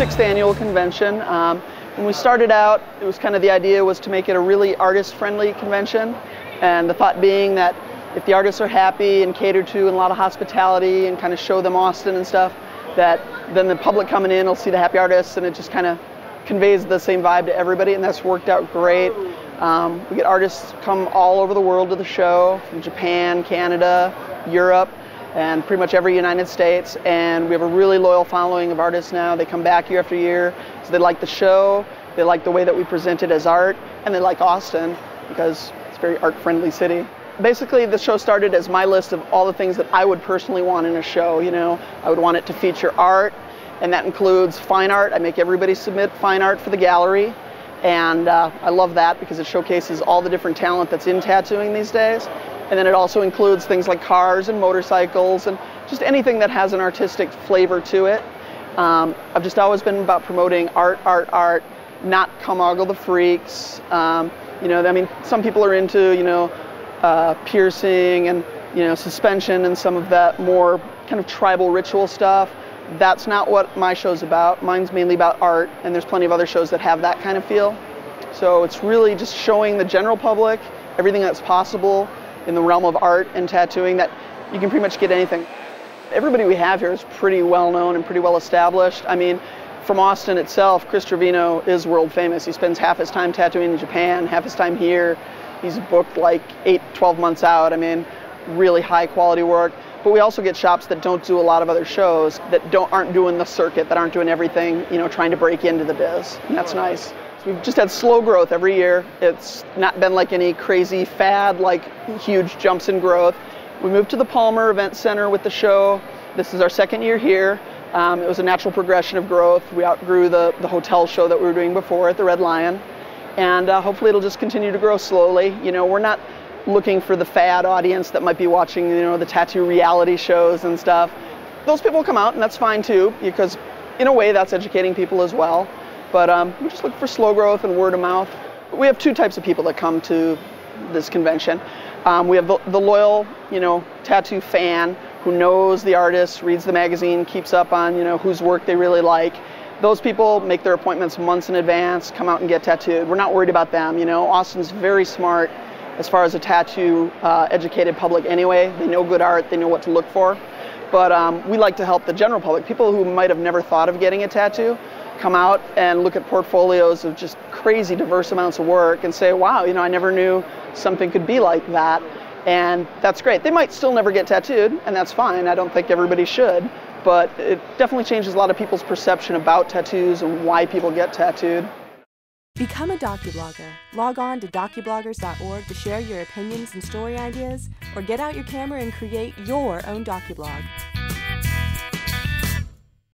6th annual convention. When we started out, it was kind of the idea was to make it a really artist-friendly convention, and the thought being that if the artists are happy and catered to and a lot of hospitality and kind of show them Austin and stuff, that then the public coming in will see the happy artists, and it just kind of conveys the same vibe to everybody, and that's worked out great. We get artists come all over the world to the show, from Japan, Canada, Europe, and pretty much every United States, and we have a really loyal following of artists now. They come back year after year, so they like the show, they like the way that we present it as art, and they like Austin because it's a very art-friendly city. Basically, the show started as my list of all the things that I would personally want in a show. You know, I would want it to feature art, and that includes fine art. I make everybody submit fine art for the gallery, and I love that because it showcases all the different talent that's in tattooing these days. And then it also includes things like cars and motorcycles and just anything that has an artistic flavor to it. I've just always been about promoting art, not come ogle the freaks. You know, I mean, some people are into, you know, piercing and, you know, suspension and some of that more kind of tribal ritual stuff. That's not what my show's about. Mine's mainly about art, and there's plenty of other shows that have that kind of feel. So it's really just showing the general public everything that's possible in the realm of art and tattooing, that you can pretty much get anything. Everybody we have here is pretty well known and pretty well established. I mean, from Austin itself, Chris Trevino is world famous. He spends half his time tattooing in Japan, half his time here. He's booked like 8-12 months out. I mean, really high quality work. But we also get shops that don't do a lot of other shows, that aren't doing the circuit, that aren't doing everything, you know, trying to break into the biz. And that's nice. So we've just had slow growth every year. It's not been like any crazy fad, like huge jumps in growth. We moved to the Palmer Event Center with the show. This is our 2nd year here. It was a natural progression of growth. We outgrew the hotel show that we were doing before at the Red Lion. And hopefully it'll just continue to grow slowly. You know, we're not looking for the fad audience that might be watching, you know, the tattoo reality shows and stuff. Those people come out, and that's fine too, because in a way that's educating people as well. But we just look for slow growth and word of mouth. We have 2 types of people that come to this convention. We have the loyal, you know, tattoo fan who knows the artist, reads the magazine, keeps up on, you know, whose work they really like. Those people make their appointments months in advance, come out and get tattooed. We're not worried about them. You know, Austin's very smart as far as a tattoo educated public anyway. They know good art, they know what to look for. But we like to help the general public, people who might have never thought of getting a tattoo, come out and look at portfolios of just crazy diverse amounts of work and say, wow, you know, I never knew something could be like that. And that's great. They might still never get tattooed, and that's fine. I don't think everybody should. But it definitely changes a lot of people's perception about tattoos and why people get tattooed. Become a Docublogger. Log on to Docubloggers.org to share your opinions and story ideas, or get out your camera and create your own Docublog.